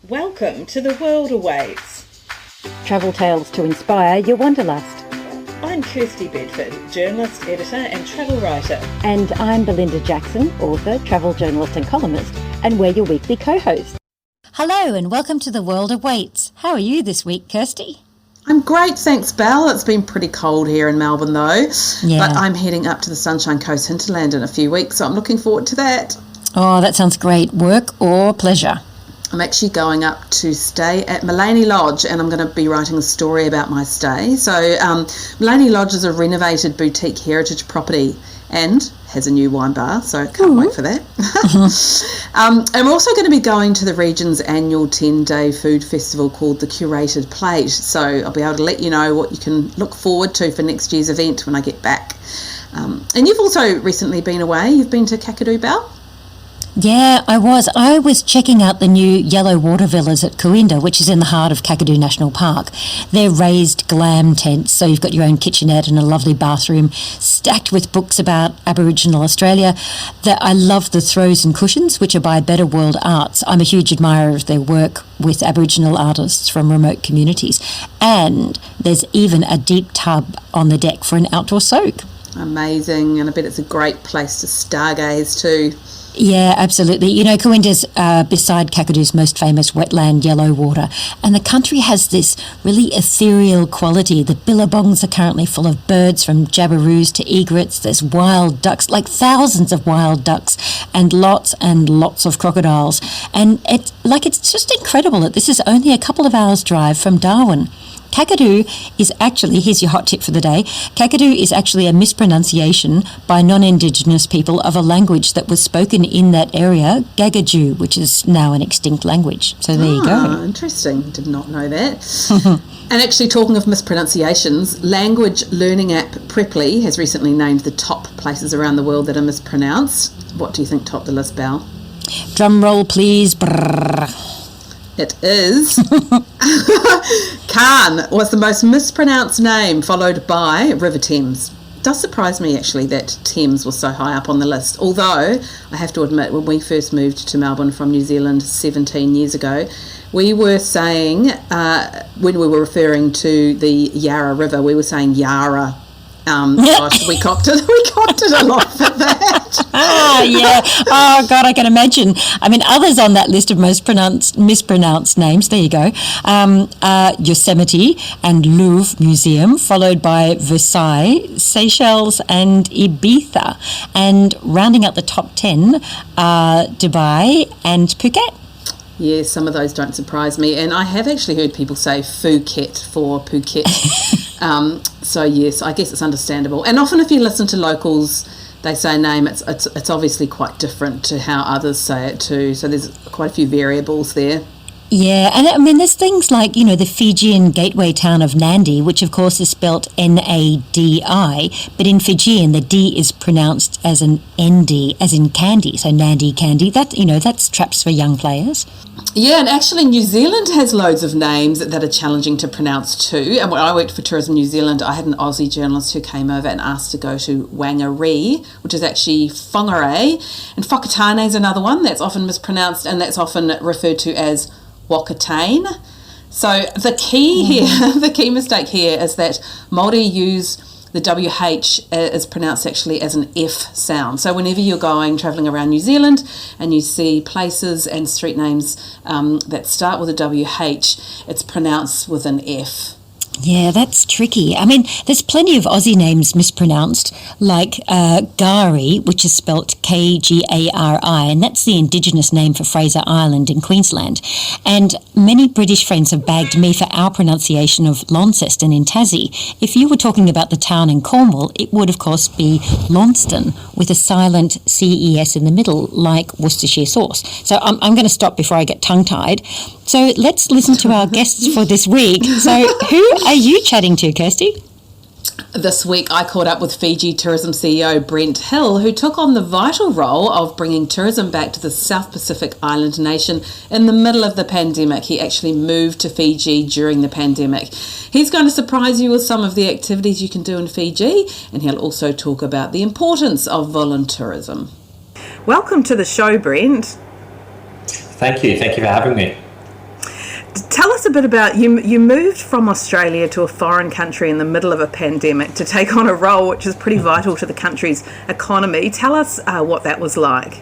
Welcome to The World Awaits. Travel tales to inspire your wanderlust. I'm Kirsty Bedford, journalist, editor and travel writer. And I'm Belinda Jackson, author, travel journalist and columnist, and we're your weekly co-hosts. Hello and welcome to The World Awaits. How are you this week, Kirsty? I'm great, thanks, Belle. It's been pretty cold here in Melbourne, though. Yeah. But I'm heading up to the Sunshine Coast hinterland in a few weeks, so I'm looking forward to that. Oh, that sounds great. Work or pleasure? I'm actually going up to stay at Mullaney Lodge, and I'm going to be writing a story about my stay. So Mullaney Lodge is a renovated boutique heritage property and has a new wine bar, so I can't wait for that. And we're also going to be going to the region's annual 10-day food festival called the Curated Plate. So I'll be able to let you know what you can look forward to for next year's event when I get back. And you've also recently been away. You've been to Kakadu, Belle? Yeah, I was checking out the new yellow water villas at Coenda, which is in the heart of Kakadu National Park. They're raised glam tents, so you've got your own kitchenette and a lovely bathroom stacked with books about Aboriginal Australia. I love the throws and cushions, which are by Better World Arts. I'm a huge admirer of their work with Aboriginal artists from remote communities. And there's even a deep tub on the deck for an outdoor soak. Amazing, and I bet it's a great place to stargaze too. Yeah, absolutely. You know, Coenda's beside Kakadu's most famous wetland, yellow water, and the country has this really ethereal quality. The billabongs are currently full of birds from jabberoos to egrets. There's wild ducks, like thousands of wild ducks, and lots of crocodiles. And it's just incredible that this is only a couple of hours' drive from Darwin. Kakadu is actually, here's your hot tip for the day, Kakadu is actually a mispronunciation by non-Indigenous people of a language that was spoken in that area, Gagaju, which is now an extinct language. So there you go. Interesting. Did not know that. And actually, talking of mispronunciations, language learning app Preply has recently named the top places around the world that are mispronounced. What do you think topped the list, Belle? Drum roll, please. Brrr. It is Cairn was the most mispronounced name, followed by River Thames. It does surprise me, actually, that Thames was so high up on the list. Although, I have to admit, when we first moved to Melbourne from New Zealand 17 years ago, we were saying, when we were referring to the Yarra River, we were saying Yarra. Gosh, we copped it a lot for that. Yeah. Oh, God, I can imagine. I mean, others on that list of mispronounced names, there you go, Yosemite and Louvre Museum, followed by Versailles, Seychelles and Ibiza. And rounding out the top 10 are Dubai and Phuket. Yeah, some of those don't surprise me. And I have actually heard people say Phuket for Phuket. So, yes, I guess it's understandable. And often if you listen to locals, they say a name, it's obviously quite different to how others say it too. So there's quite a few variables there. Yeah, and I mean, there's things like, you know, the Fijian gateway town of Nadi, which of course is spelt N-A-D-I, but in Fijian the D is pronounced as an N-D, as in candy, so Nadi candy. That's traps for young players. Yeah, and actually New Zealand has loads of names that are challenging to pronounce too. And when I worked for Tourism New Zealand, I had an Aussie journalist who came over and asked to go to Whangarei, which is actually Whangarei, and Whakatane is another one that's often mispronounced, and that's often referred to as Wakatane. So the key mistake here is that Māori use the WH is pronounced actually as an F sound. So whenever you're travelling around New Zealand and you see places and street names that start with a WH, it's pronounced with an F. Yeah, that's tricky. I mean, there's plenty of Aussie names mispronounced, like Gari, which is spelt K-G-A-R-I, and that's the Indigenous name for Fraser Island in Queensland. And many British friends have bagged me for our pronunciation of Launceston in Tassie. If you were talking about the town in Cornwall, it would, of course, be Launceston, with a silent C-E-S in the middle, like Worcestershire sauce. So I'm going to stop before I get tongue-tied. So let's listen to our guests for this week. So who are you chatting to, Kirsty? This week I caught up with Fiji tourism CEO Brent Hill, who took on the vital role of bringing tourism back to the South Pacific island nation in the middle of the pandemic. He actually moved to Fiji during the pandemic. He's going to surprise you with some of the activities you can do in Fiji, and he'll also talk about the importance of a bit about you. You moved from Australia to a foreign country in the middle of a pandemic to take on a role which is pretty vital to the country's economy. Tell us what that was like.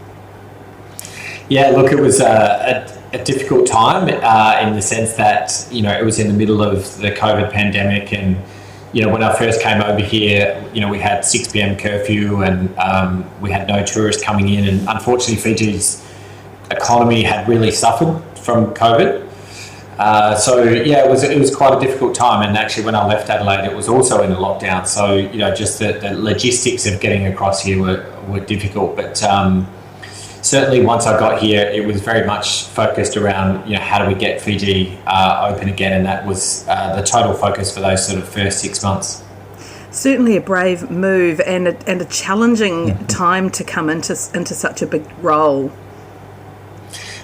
Yeah, look, it was a difficult time in the sense that, it was in the middle of the COVID pandemic, and, when I first came over here, we had 6 p.m. curfew, and we had no tourists coming in, and unfortunately Fiji's economy had really suffered from COVID. It was quite a difficult time, and actually when I left Adelaide it was also in a lockdown, so just the logistics of getting across here were difficult, but certainly once I got here it was very much focused around how do we get Fiji open again, and that was the total focus for those sort of first 6 months. Certainly a brave move and a challenging time to come into such a big role.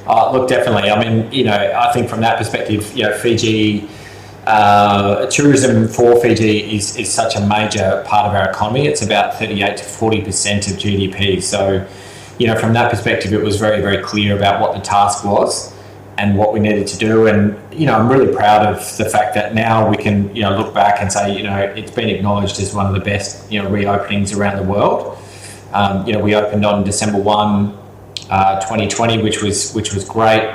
Look, definitely. I mean, I think from that perspective, Fiji, tourism for Fiji is such a major part of our economy. It's about 38 to 40% of GDP. So, from that perspective, it was very, very clear about what the task was and what we needed to do. And, I'm really proud of the fact that now we can, look back and say, it's been acknowledged as one of the best, reopenings around the world. We opened on December 1, 2020, which was great.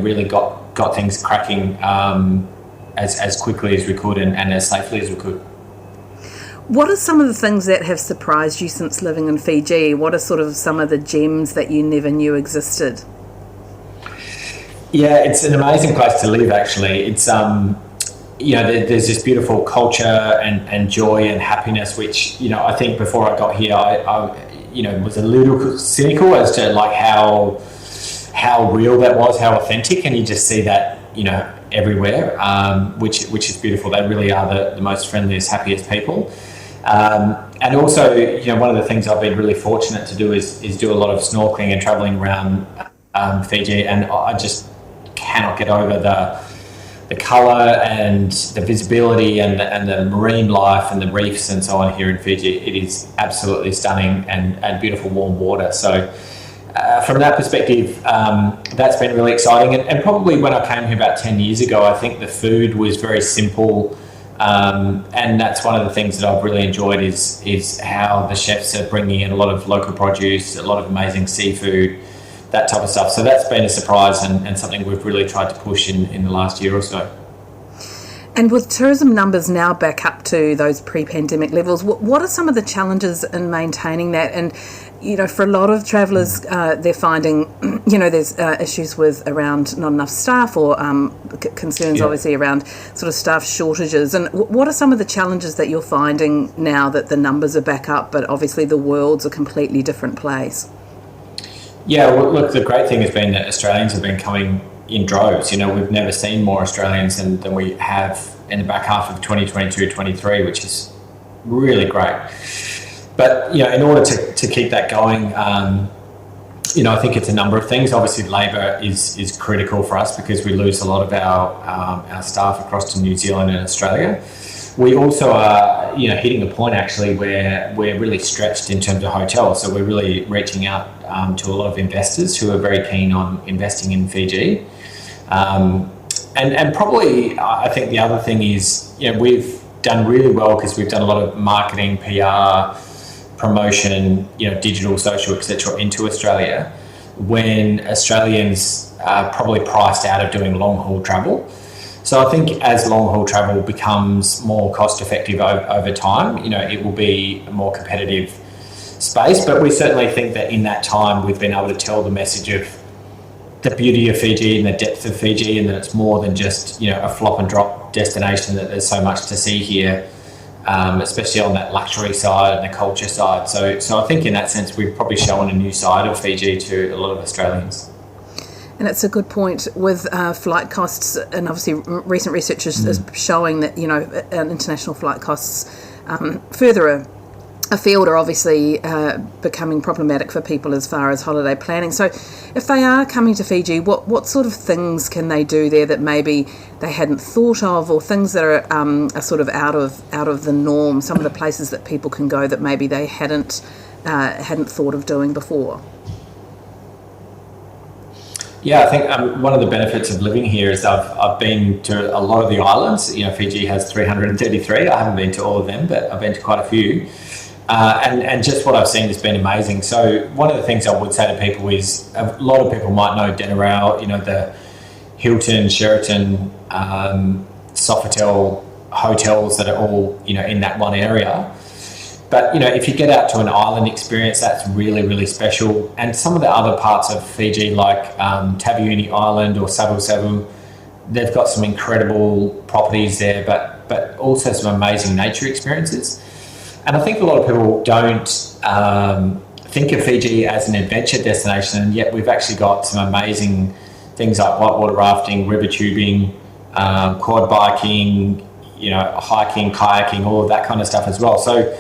Really got things cracking as quickly as we could and as safely as we could. What are some of the things that have surprised you since living in Fiji? What are sort of some of the gems that you never knew existed? Yeah, it's an amazing place to live, actually. It's there's this beautiful culture and joy and happiness, which I think before I got here I was a little cynical as to like how real that was, how authentic, and you just see that everywhere, which is beautiful. They really are the most friendliest, happiest people. And also, one of the things I've been really fortunate to do is do a lot of snorkeling and traveling around Fiji, and I just cannot get over the colour and the visibility and the marine life and the reefs and so on here in Fiji. It is absolutely stunning and beautiful warm water. So from that perspective, that's been really exciting. And probably when I came here about 10 years ago, I think the food was very simple. And that's one of the things that I've really enjoyed is how the chefs are bringing in a lot of local produce, a lot of amazing seafood, that type of stuff. So that's been a surprise and something we've really tried to push in the last year or so. And with tourism numbers now back up to those pre-pandemic levels, what are some of the challenges in maintaining that? And, for a lot of travellers, they're finding, there's issues with around not enough staff or concerns obviously around sort of staff shortages. And what are some of the challenges that you're finding now that the numbers are back up, but obviously the world's a completely different place? Yeah, well, look, the great thing has been that Australians have been coming in droves. We've never seen more Australians than we have in the back half of 2022-23, which is really great. But, in order to keep that going, I think it's a number of things. Obviously, labour is critical for us because we lose a lot of our staff across to New Zealand and Australia. We also are, hitting a point actually where we're really stretched in terms of hotels. So we're really reaching out to a lot of investors who are very keen on investing in Fiji. And probably I think the other thing is, we've done really well because we've done a lot of marketing, PR, promotion, digital, social, etc. into Australia when Australians are probably priced out of doing long haul travel. So I think as long haul travel becomes more cost effective over time, it will be a more competitive space. But we certainly think that in that time we've been able to tell the message of the beauty of Fiji and the depth of Fiji, and that it's more than just a flop and drop destination, that there's so much to see here, especially on that luxury side and the culture side. So I think in that sense we've probably shown a new side of Fiji to a lot of Australians. And it's a good point with flight costs, and obviously recent research is showing that international flight costs further afield are obviously becoming problematic for people as far as holiday planning. So if they are coming to Fiji, what sort of things can they do there that maybe they hadn't thought of, or things that are sort of out of the norm, some of the places that people can go that maybe they hadn't thought of doing before? Yeah, I think one of the benefits of living here is I've been to a lot of the islands. Fiji has 333. I haven't been to all of them, but I've been to quite a few. And just what I've seen has been amazing. So one of the things I would say to people is a lot of people might know Denarau, the Hilton, Sheraton, Sofitel hotels that are all, in that one area. But, if you get out to an island experience, that's really, really special. And some of the other parts of Fiji, like Taveuni Island or Savu Savu, they've got some incredible properties there, but also some amazing nature experiences. And I think a lot of people don't think of Fiji as an adventure destination, and yet we've actually got some amazing things like whitewater rafting, river tubing, quad biking, hiking, kayaking, all of that kind of stuff as well. So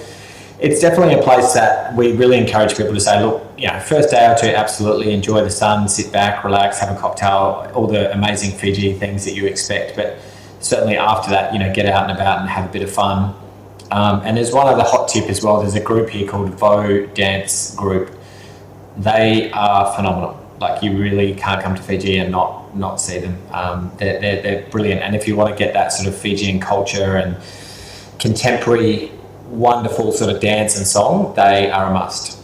it's definitely a place that we really encourage people to say, look, first day or two, absolutely enjoy the sun, sit back, relax, have a cocktail, all the amazing Fiji things that you expect. But certainly after that, get out and about and have a bit of fun. And there's one other hot tip as well. There's a group here called Vo Dance Group. They are phenomenal. Like, you really can't come to Fiji and not see them. They're brilliant. And if you want to get that sort of Fijian culture and contemporary wonderful sort of dance and song, they are a must.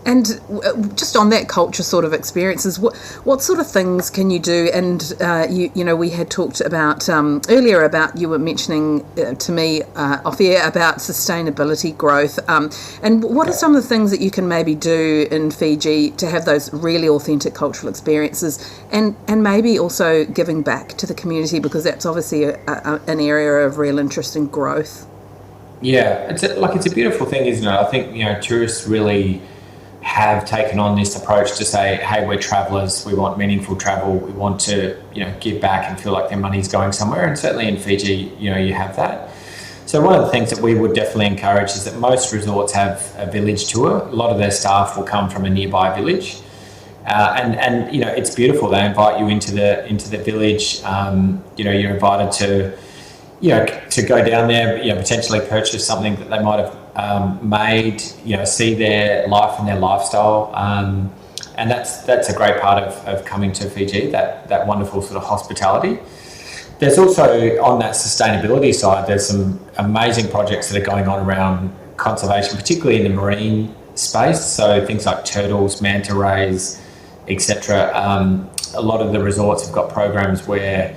And just on that culture sort of experiences, what sort of things can you do? And we had talked about earlier about, you were mentioning to me off air about sustainability growth. And what are some of the things that you can maybe do in Fiji to have those really authentic cultural experiences, and maybe also giving back to the community, because that's obviously an area of real interest and growth. Yeah, it's a beautiful thing, isn't it? I think tourists really have taken on this approach to say, hey, we're travellers, we want meaningful travel, we want to give back and feel like their money's going somewhere. And certainly in Fiji, you have that. So one of the things that we would definitely encourage is that most resorts have a village tour. A lot of their staff will come from a nearby village, and it's beautiful. They invite you into the village. You're invited to go down there, potentially purchase something that they might have made, see their life and their lifestyle. And that's a great part of coming to Fiji, that wonderful sort of hospitality. There's also, on that sustainability side, there's some amazing projects that are going on around conservation, particularly in the marine space. So things like turtles, manta rays, etc. A lot of the resorts have got programs where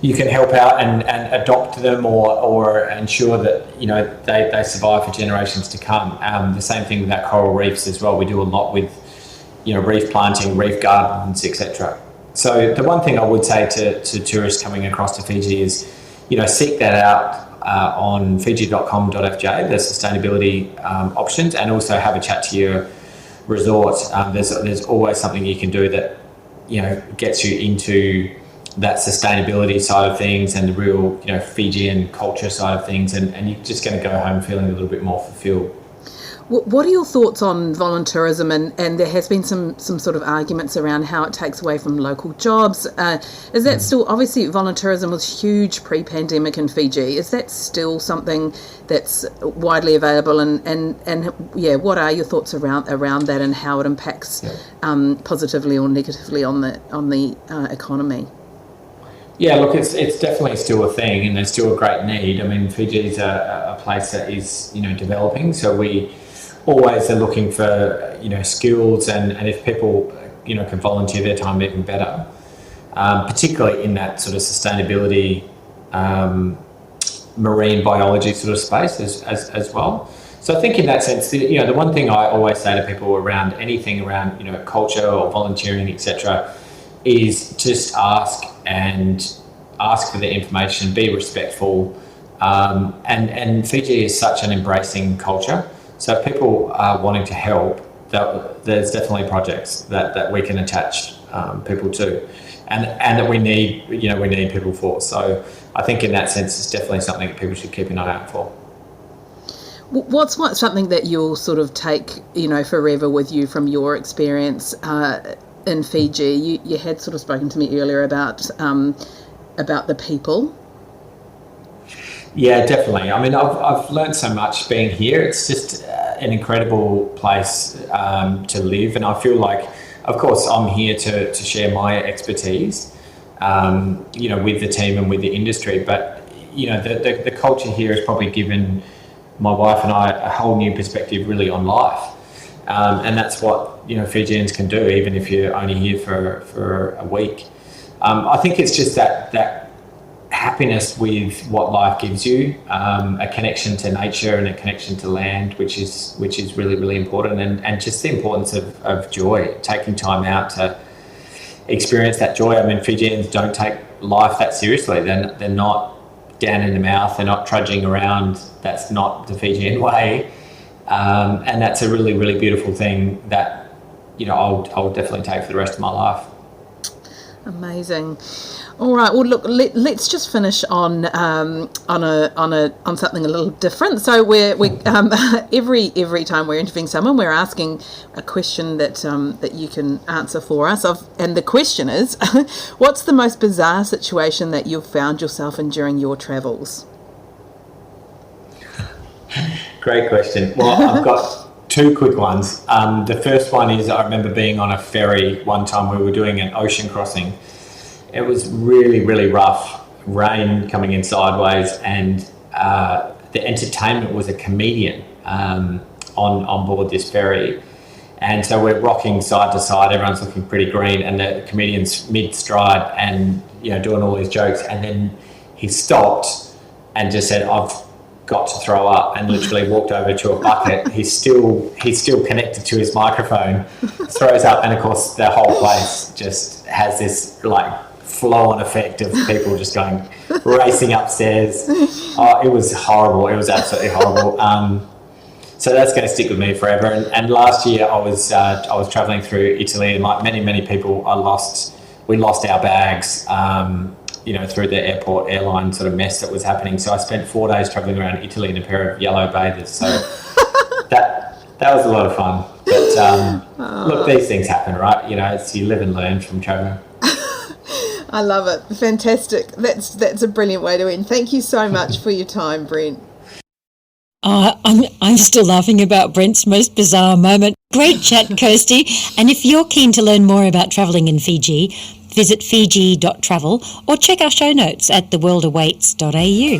you can help out and adopt them or ensure that they survive for generations to come. The same thing with our coral reefs as well. We do a lot with reef planting, reef gardens, etc. So the one thing I would say to tourists coming across to Fiji is seek that out on fiji.com.fj, the sustainability options, and also have a chat to your resort. There's always something you can do that gets you into that sustainability side of things and the real Fijian culture side of things, and you're just going to go home feeling a little bit more fulfilled. What are your thoughts on volunteerism? And there has been some sort of arguments around how it takes away from local jobs. Is that still, obviously volunteerism was huge pre-pandemic in Fiji. Is that still something that's widely available? And what are your thoughts around that and how it impacts positively or negatively on the economy? Yeah, look, it's definitely still a thing, and there's still a great need. I mean, Fiji is a place that is developing, so we always are looking for skills, and if people can volunteer their time, even better. Particularly in that sort of sustainability, marine biology sort of space as well. So I think in that sense, the one thing I always say to people around anything around culture or volunteering, etc., is just ask for the information, be respectful, and Fiji is such an embracing culture. So if people are wanting to help, there's definitely projects that we can attach people to, and that we need people for. So I think in that sense, it's definitely something that people should keep an eye out for. What's something that you'll sort of take forever with you from your experience in Fiji? You had sort of spoken to me earlier about the people. Yeah, definitely. I mean, I've learned so much being here. It's just an incredible place to live, and I feel like of course, I'm here to share my expertise, with the team and with the industry. But, the culture here has probably given my wife and I a whole new perspective really on life. And that's what, Fijians can do, even if you're only here for a week. I think it's just that happiness with what life gives you, a connection to nature and a connection to land, which is really, really important, and just the importance of joy, taking time out to experience that joy. I mean, Fijians don't take life that seriously. They're not down in the mouth. They're not trudging around. That's not the Fijian way. And that's a really, really beautiful thing that, I'll definitely take for the rest of my life. Amazing. All right. Well, look. Let's just finish on something a little different. So we every time we're interviewing someone, we're asking a question that you can answer for us. And the question is, what's the most bizarre situation that you've found yourself in during your travels? Great question. Well, I've got two quick ones. The first one is, I remember being on a ferry one time. We were doing an ocean crossing. It was really, really rough, rain coming in sideways, and the entertainment was a comedian on board this ferry. And so we're rocking side to side, everyone's looking pretty green, and the comedian's mid-stride and, doing all these jokes. And then he stopped and just said, "I've got to throw up," and literally walked over to a bucket. He's still connected to his microphone, throws up, and of course the whole place just has this flow-on effect of people just going racing upstairs. Oh, it was horrible. It was absolutely horrible. So that's going to stick with me forever. And last year I was traveling through Italy, and like many people, we lost our bags. Through the airline sort of mess that was happening. So I spent 4 days travelling around Italy in a pair of yellow bathers. So that was a lot of fun. But look, these things happen, right? It's you live and learn from travelling. I love it. Fantastic. That's a brilliant way to end. Thank you so much for your time, Brent. I'm still laughing about Brent's most bizarre moment. Great chat, Kirsty. And if you're keen to learn more about travelling in Fiji, visit fiji.travel or check our show notes at theworldawaits.au.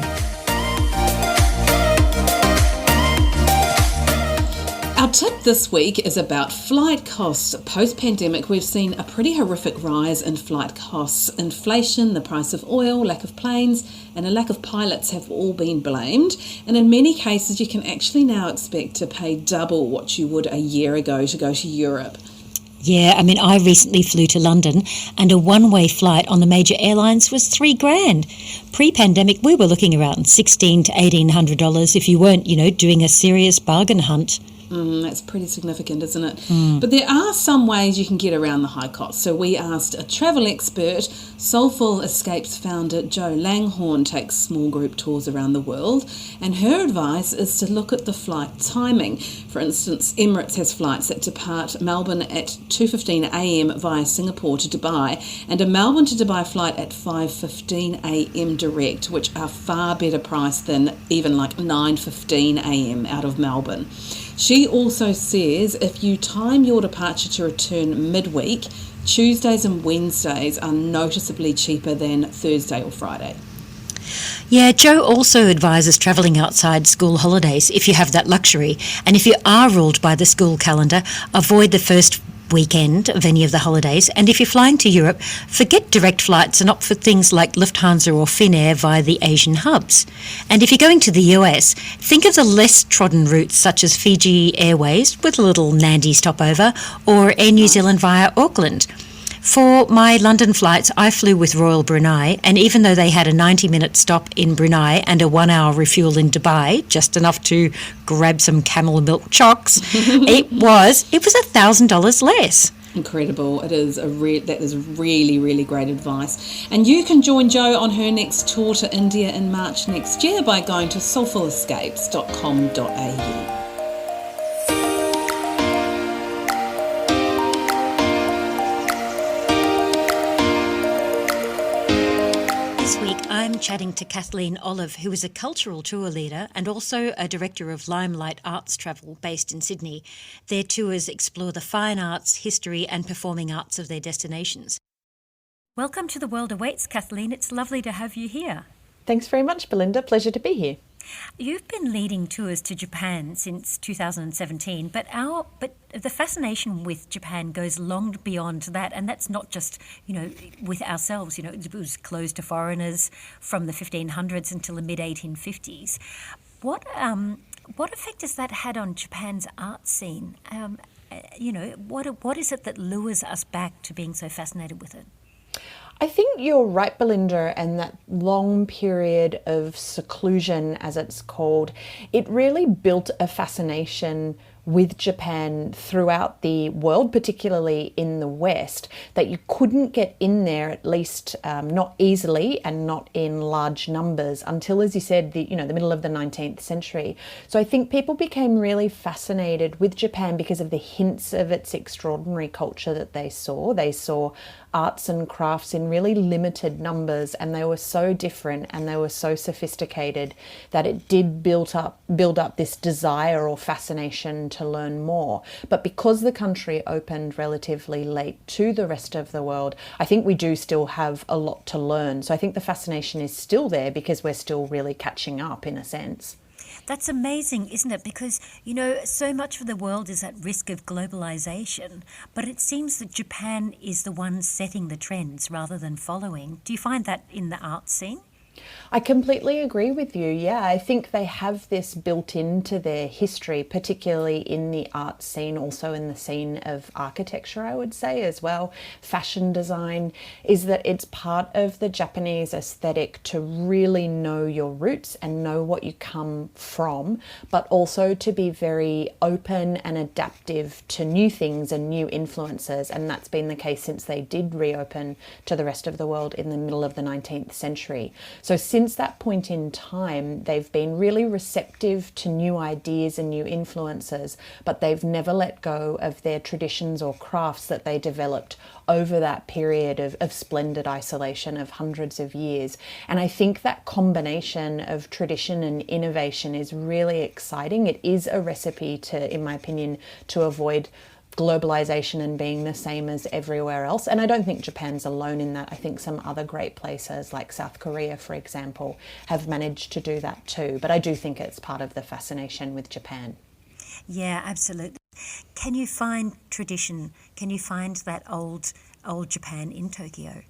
Our tip this week is about flight costs. Post-pandemic, we've seen a pretty horrific rise in flight costs. Inflation, the price of oil, lack of planes, and a lack of pilots have all been blamed. And in many cases, you can actually now expect to pay double what you would a year ago to go to Europe. Yeah, I mean, I recently flew to London and a one-way flight on the major airlines was $3,000. Pre-pandemic, we were looking around $1,600 to $1,800 if you weren't, doing a serious bargain hunt. That's pretty significant, isn't it? But there are some ways you can get around the high costs. So we asked a travel expert. Soulful Escapes founder Jo Langhorne takes small group tours around the world, and her advice is to look at the flight timing. For instance, Emirates has flights that depart Melbourne at 2:15 a.m. via Singapore to Dubai, and a Melbourne to Dubai flight at 5:15 a.m. direct, which are far better priced than even like 9:15 a.m. out of Melbourne. She also says if you time your departure to return midweek, Tuesdays and Wednesdays are noticeably cheaper than Thursday or Friday. Yeah, Jo also advises travelling outside school holidays if you have that luxury. And if you are ruled by the school calendar, avoid the first weekend of any of the holidays. And if you're flying to Europe, forget direct flights and opt for things like Lufthansa or Finnair via the Asian hubs. And if you're going to the US, think of the less trodden routes such as Fiji Airways with a little Nandi stopover or Air New Zealand via Auckland. For my London flights, I flew with Royal Brunei, and even though they had a 90-minute stop in Brunei and a 1-hour refuel in Dubai, just enough to grab some camel milk chocks, it was $1,000 less. Incredible. That is really, really great advice. And you can join Jo on her next tour to India in March next year by going to soulfulescapes.com.au. This week, I'm chatting to Kathleen Olive, who is a cultural tour leader and also a director of Limelight Arts Travel based in Sydney. Their tours explore the fine arts, history and performing arts of their destinations. Welcome to The World Awaits, Kathleen. It's lovely to have you here. Thanks very much, Belinda. Pleasure to be here. You've been leading tours to Japan since 2017, but the fascination with Japan goes long beyond that, and that's not just, with ourselves. It was closed to foreigners from the 1500s until the mid-1850s. What effect has that had on Japan's art scene? What is it that lures us back to being so fascinated with it? I think you're right, Belinda, and that long period of seclusion, as it's called, it really built a fascination with Japan throughout the world, particularly in the West, that you couldn't get in there, at least not easily and not in large numbers, until, as you said, the middle of the 19th century. So I think people became really fascinated with Japan because of the hints of its extraordinary culture that they saw. They saw arts and crafts in really limited numbers, and they were so different and they were so sophisticated that it did build up this desire or fascination to learn more. But because the country opened relatively late to the rest of the world, I think we do still have a lot to learn. So I think the fascination is still there because we're still really catching up in a sense. That's amazing, isn't it? Because, so much of the world is at risk of globalisation, but it seems that Japan is the one setting the trends rather than following. Do you find that in the art scene? I completely agree with you. Yeah, I think they have this built into their history, particularly in the art scene, also in the scene of architecture, I would say as well. Fashion design is that it's part of the Japanese aesthetic to really know your roots and know what you come from, but also to be very open and adaptive to new things and new influences. And that's been the case since they did reopen to the rest of the world in the middle of the 19th century. So since that point in time, they've been really receptive to new ideas and new influences, but they've never let go of their traditions or crafts that they developed over that period of splendid isolation of hundreds of years. And I think that combination of tradition and innovation is really exciting. It is a recipe to, in my opinion, to avoid globalization and being the same as everywhere else. And I don't think Japan's alone in that. I think some other great places like South Korea, for example, have managed to do that too. But I do think it's part of the fascination with Japan. Yeah, absolutely. Can you find tradition? Can you find that old Japan in Tokyo?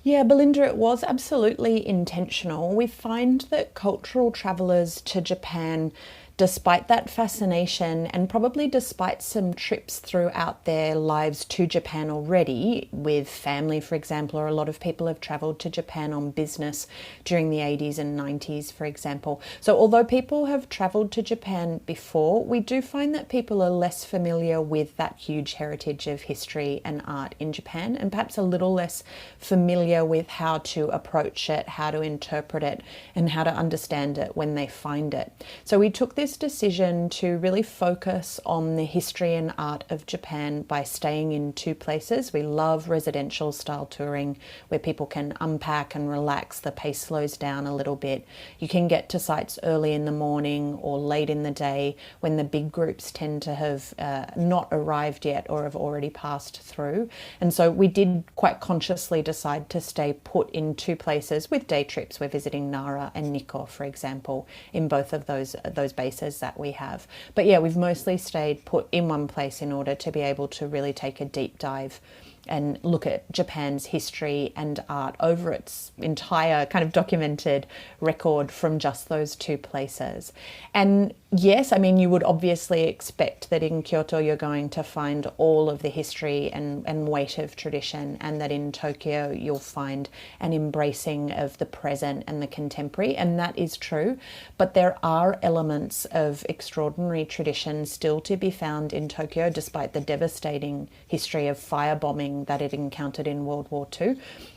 Yeah, Belinda, it was absolutely intentional. We find that cultural travellers to Japan, despite that fascination and probably despite some trips throughout their lives to Japan already with family, for example, or a lot of people have travelled to Japan on business during the 80s and 90s, for example. So although people have travelled to Japan before, we do find that people are less familiar with that huge heritage of history and art in Japan, and perhaps a little less familiar with how to approach it, how to interpret it, and how to understand it when they find it. So we took this decision to really focus on the history and art of Japan by staying in two places. We love residential style touring where people can unpack and relax. The pace slows down a little bit. You can get to sites early in the morning or late in the day when the big groups tend to have not arrived yet or have already passed through. And so we did quite consciously decide to stay put in two places with day trips. We're visiting Nara and Nikko, for example, in both of those bases that we have. But yeah, we've mostly stayed put in one place in order to be able to really take a deep dive and look at Japan's history and art over its entire kind of documented record from just those two places. And yes, I mean, you would obviously expect that in Kyoto you're going to find all of the history and weight of tradition, and that in Tokyo you'll find an embracing of the present and the contemporary, and that is true. But there are elements of extraordinary tradition still to be found in Tokyo, despite the devastating history of firebombing that it encountered in World War II.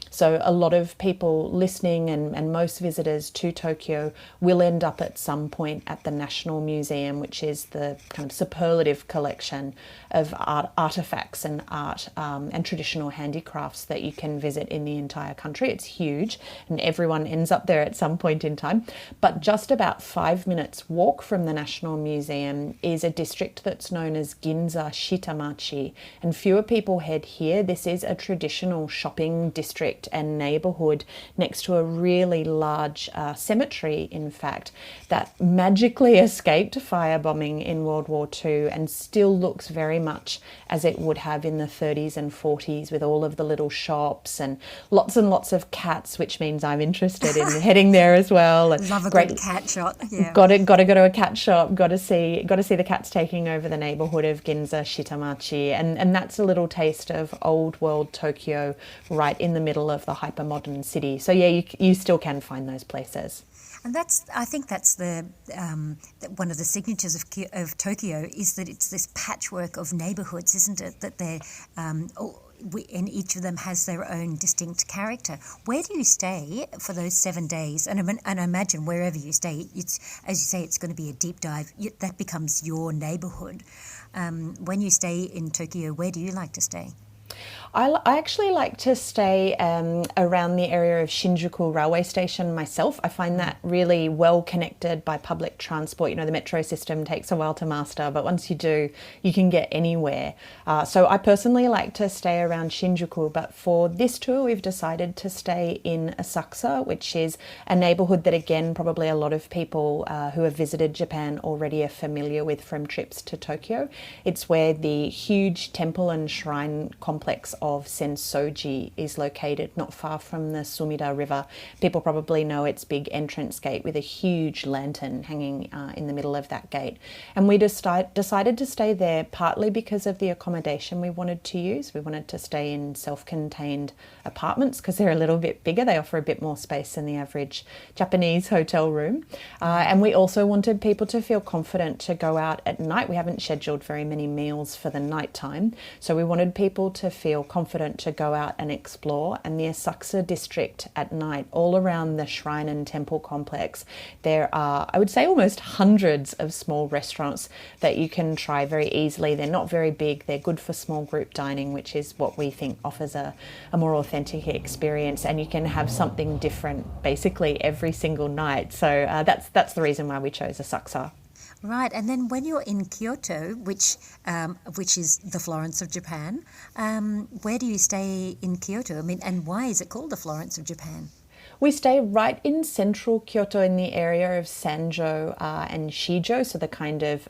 So a lot of people listening and most visitors to Tokyo will end up at some point at the National Museum, which is the kind of superlative collection of artifacts and art and traditional handicrafts that you can visit in the entire country. It's huge and everyone ends up there at some point in time. But just about 5 minutes walk from the National Museum is a district that's known as Ginza Shitamachi, and fewer people head here. This is a traditional shopping district and neighbourhood next to a really large cemetery, in fact, that magically escaped firebombing in World War II and still looks very much as it would have in the 30s and 40s, with all of the little shops and lots of cats, which means I'm interested in heading there as well. And love a great cat shot. Yeah. Got to go to a cat shop. Got to see the cats taking over the neighbourhood of Ginza Shitamachi, and that's a little taste of old world Tokyo right in the middle of the hypermodern city. So yeah, you still can find those places. And I think that's the one of the signatures of Tokyo, is that it's this patchwork of neighbourhoods, isn't it? That they're and each of them has their own distinct character. Where do you stay for those 7 days? And I imagine wherever you stay, it's, as you say, it's going to be a deep dive. That becomes your neighbourhood. When you stay in Tokyo, where do you like to stay? I actually like to stay around the area of Shinjuku railway station myself. I find that really well connected by public transport. You know, the metro system takes a while to master, but once you do, you can get anywhere. So I personally like to stay around Shinjuku, but for this tour, we've decided to stay in Asakusa, which is a neighborhood that, again, probably a lot of people who have visited Japan already are familiar with from trips to Tokyo. It's where the huge temple and shrine complex of Sensoji is located, not far from the Sumida River. People probably know its big entrance gate with a huge lantern hanging in the middle of that gate. And we decided to stay there partly because of the accommodation we wanted to use. We wanted to stay in self-contained apartments because they're a little bit bigger. They offer a bit more space than the average Japanese hotel room. And we also wanted people to feel confident to go out at night. We haven't scheduled very many meals for the night time, so we wanted people to feel confident to go out and explore. And the Asakusa district at night, all around the shrine and temple complex, there are, I would say, almost hundreds of small restaurants that you can try very easily. They're not very big. They're good for small group dining, which is what we think offers a more authentic experience. And you can have something different basically every single night. So that's the reason why we chose Asakusa. Right, and then when you're in Kyoto, which is the Florence of Japan, where do you stay in Kyoto? I mean, and why is it called the Florence of Japan? We stay right in central Kyoto in the area of Sanjo and Shijo, so the kind of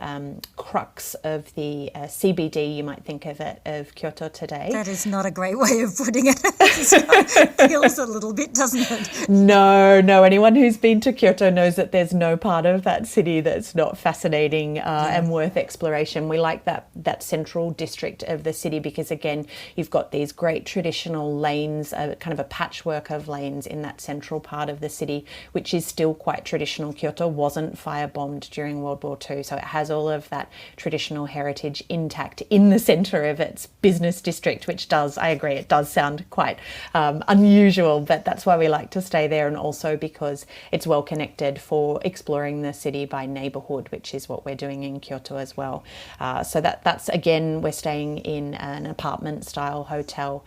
crux of the CBD, you might think of it, of Kyoto today. That is not a great way of putting it. It feels a little bit, doesn't it? No. Anyone who's been to Kyoto knows that there's no part of that city that's not fascinating and worth exploration. We like that central district of the city because, again, you've got these great traditional lanes, kind of a patchwork of lanes in that central part of the city, which is still quite traditional. Kyoto wasn't firebombed during World War II, so it has all of that traditional heritage intact in the centre of its business district, which does, I agree, it does sound quite unusual, but that's why we like to stay there, and also because it's well connected for exploring the city by neighbourhood, which is what we're doing in Kyoto as well. So that's, again, we're staying in an apartment style hotel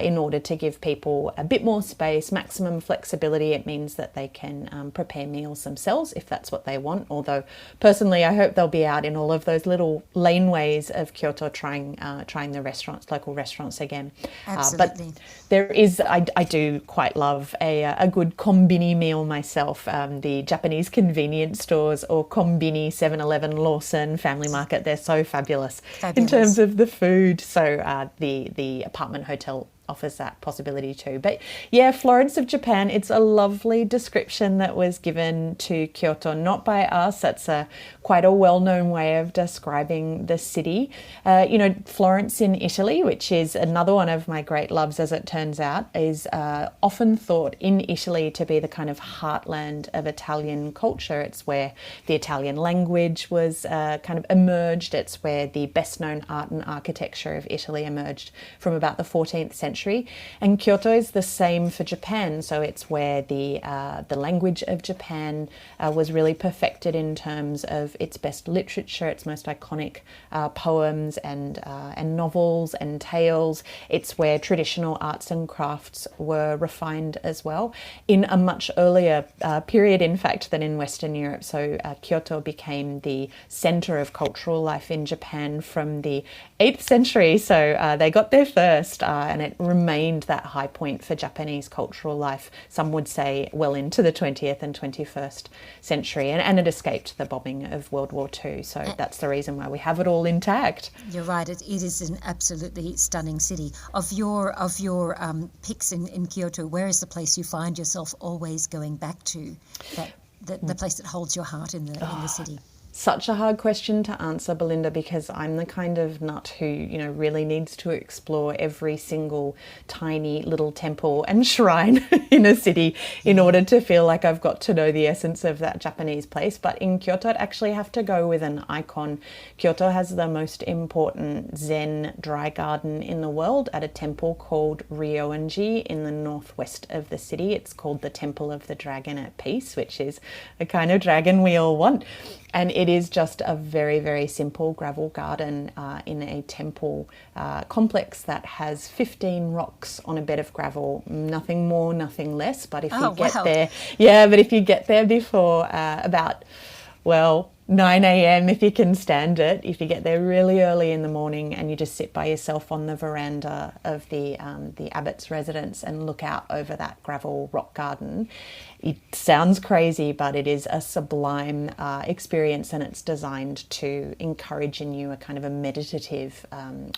in order to give people a bit more space, maximum flexibility. It means that they can prepare meals themselves if that's what they want. Although personally, I hope they'll be out in all of those little laneways of Kyoto trying the restaurants, local restaurants again. Absolutely. But there is, I do quite love a good kombini meal myself. The Japanese convenience stores, or kombini, 7-Eleven, Lawson, Family Market, they're so fabulous in terms of the food. So the apartment hotel offers that possibility too. But yeah, Florence of Japan, it's a lovely description that was given to Kyoto, not by us. That's quite a well-known way of describing the city. Florence in Italy, which is another one of my great loves, as it turns out, is often thought in Italy to be the kind of heartland of Italian culture. It's where the Italian language was kind of emerged. It's where the best-known art and architecture of Italy emerged from about the 14th century. century. And Kyoto is the same for Japan. So it's where the language of Japan was really perfected in terms of its best literature, its most iconic poems and novels and tales. It's where traditional arts and crafts were refined as well in a much earlier period, in fact, than in Western Europe. So Kyoto became the center of cultural life in Japan from the 8th century. So they got there first, and it remained that high point for Japanese cultural life, some would say well into the 20th and 21st century, and it escaped the bombing of World War II. So that's the reason why we have it all intact. You're right, it is an absolutely stunning city. Of your picks in Kyoto, where is the place you find yourself always going back to, the place that holds your heart in the city? Such a hard question to answer, Belinda, because I'm the kind of nut who, really needs to explore every single tiny little temple and shrine in a city in order to feel like I've got to know the essence of that Japanese place. But in Kyoto, I'd actually have to go with an icon. Kyoto has the most important Zen dry garden in the world at a temple called Ryoanji in the northwest of the city. It's called the Temple of the Dragon at Peace, which is the kind of dragon we all want. And it is just a very, very simple gravel garden in a temple complex that has 15 rocks on a bed of gravel, nothing more, nothing less. But if you get there, if you get there before about 9 a.m. if you can stand it, if you get there really early in the morning and you just sit by yourself on the veranda of the abbot's residence and look out over that gravel rock garden, it sounds crazy, but it is a sublime experience, and it's designed to encourage in you a kind of a meditative,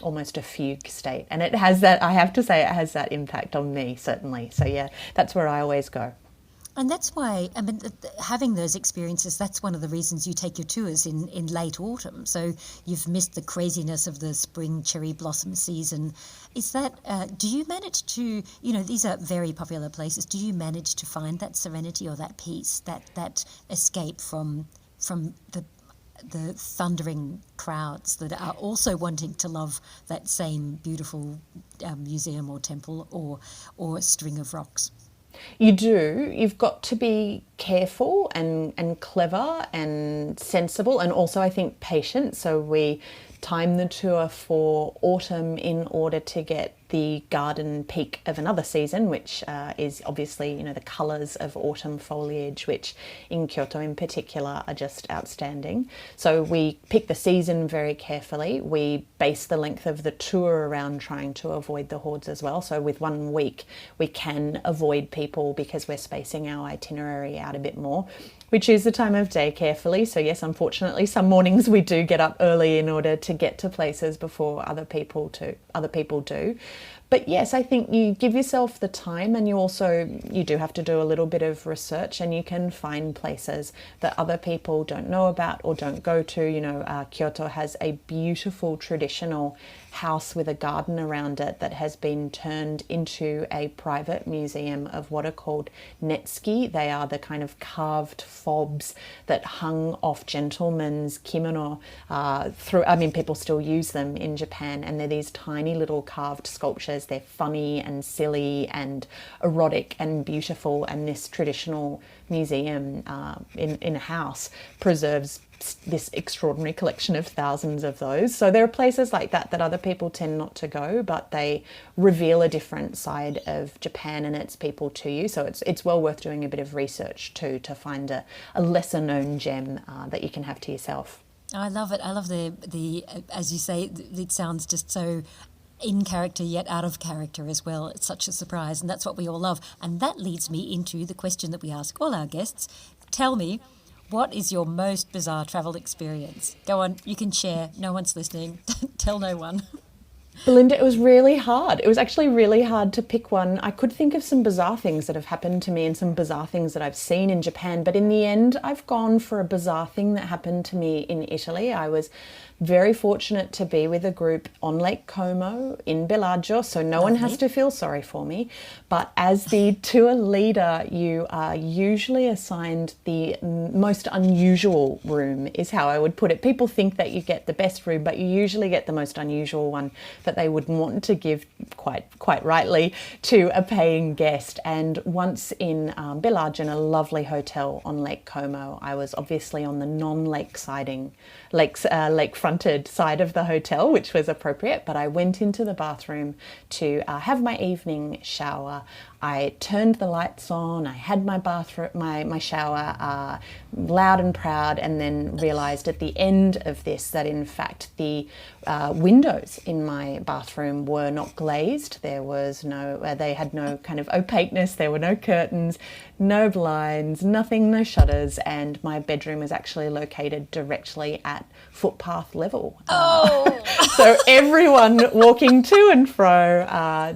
almost a fugue state. And it has that, I have to say, it has that impact on me, certainly. So yeah, that's where I always go. And that's why, having those experiences, that's one of the reasons you take your tours in late autumn. So you've missed the craziness of the spring cherry blossom season. Is that, do you manage to, these are very popular places, do you manage to find that serenity or that peace, that escape from the thundering crowds that are also wanting to love that same beautiful museum or temple or string of rocks? You do. You've got to be careful and clever and sensible, and also I think patient. So we time the tour for autumn in order to get the garden peak of another season, which is obviously, the colours of autumn foliage, which in Kyoto in particular are just outstanding. So we pick the season very carefully. We base the length of the tour around trying to avoid the hordes as well. So with 1 week, we can avoid people because we're spacing our itinerary out a bit more. We choose the time of day carefully. So yes, unfortunately, some mornings we do get up early in order to get to places before other people do. But yes, I think you give yourself the time, and you do have to do a little bit of research, and you can find places that other people don't know about or don't go to. Kyoto has a beautiful traditional house with a garden around it that has been turned into a private museum of what are called netsuki. They are the kind of carved fobs that hung off gentlemen's kimono people still use them in Japan, and they're these tiny little carved sculptures. They're funny and silly and erotic and beautiful, and this traditional museum in a house preserves this extraordinary collection of thousands of those. So there are places like that other people tend not to go, but they reveal a different side of Japan and its people to you. So it's well worth doing a bit of research too to find a lesser known gem that you can have to yourself. I love it. I love the as you say, it sounds just so in character yet out of character as well. It's such a surprise, and that's what we all love. And that leads me into the question that we ask all our guests. Tell me, what is your most bizarre travel experience? Go on, you can share. No one's listening. Tell no one. Belinda, it was really hard. It was actually really hard to pick one. I could think of some bizarre things that have happened to me and some bizarre things that I've seen in Japan, but in the end, I've gone for a bizarre thing that happened to me in Italy. I was very fortunate to be with a group on Lake Como in Bellagio, so no one has to feel sorry for me. But as the tour leader, you are usually assigned the most unusual room, is how I would put it. People think that you get the best room, but you usually get the most unusual one that they wouldn't want to give, quite rightly, to a paying guest. And once in Bellagio, in a lovely hotel on Lake Como, I was obviously on the lake-fronted side of the hotel, which was appropriate, but I went into the bathroom to have my evening shower. I turned the lights on, I had my shower loud and proud, and then realised at the end of this that in fact the windows in my bathroom were not glazed. There was they had no kind of opaqueness, there were no curtains, no blinds, nothing, no shutters, and my bedroom is actually located directly at footpath level. So everyone walking to and fro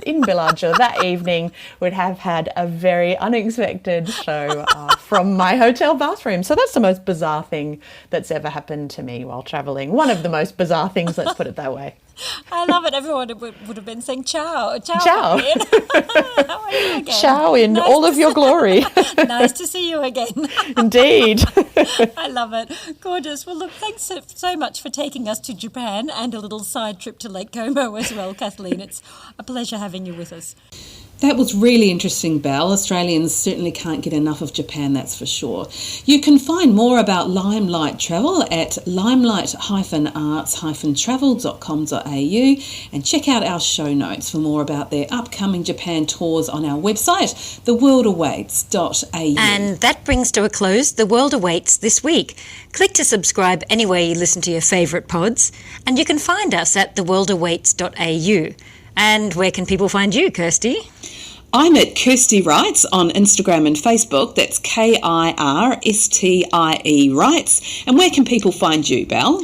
in Bellagio that evening would have had a very unexpected show from my hotel bathroom. So that's the most bizarre thing that's ever happened to me while travelling. One of the most bizarre things, let's put it that way. I love it. Everyone would have been saying ciao. Ciao. How are you again? Ciao in all of your glory. Nice to see you again. Indeed. I love it. Gorgeous. Well, look, thanks so much for taking us to Japan and a little side trip to Lake Como as well, Kathleen. It's a pleasure having you with us. That was really interesting, Belle. Australians certainly can't get enough of Japan, that's for sure. You can find more about Limelight Travel at limelight-arts-travel.com.au and check out our show notes for more about their upcoming Japan tours on our website, theworldawaits.au. And that brings to a close The World Awaits this week. Click to subscribe anywhere you listen to your favourite pods, and you can find us at theworldawaits.au. And where can people find you, Kirsty? I'm at Kirsty Writes on Instagram and Facebook. That's KIRSTIE Writes. And where can people find you, Belle?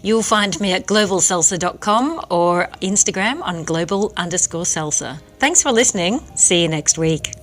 You'll find me at globalsalsa.com or Instagram on global_salsa. Thanks for listening. See you next week.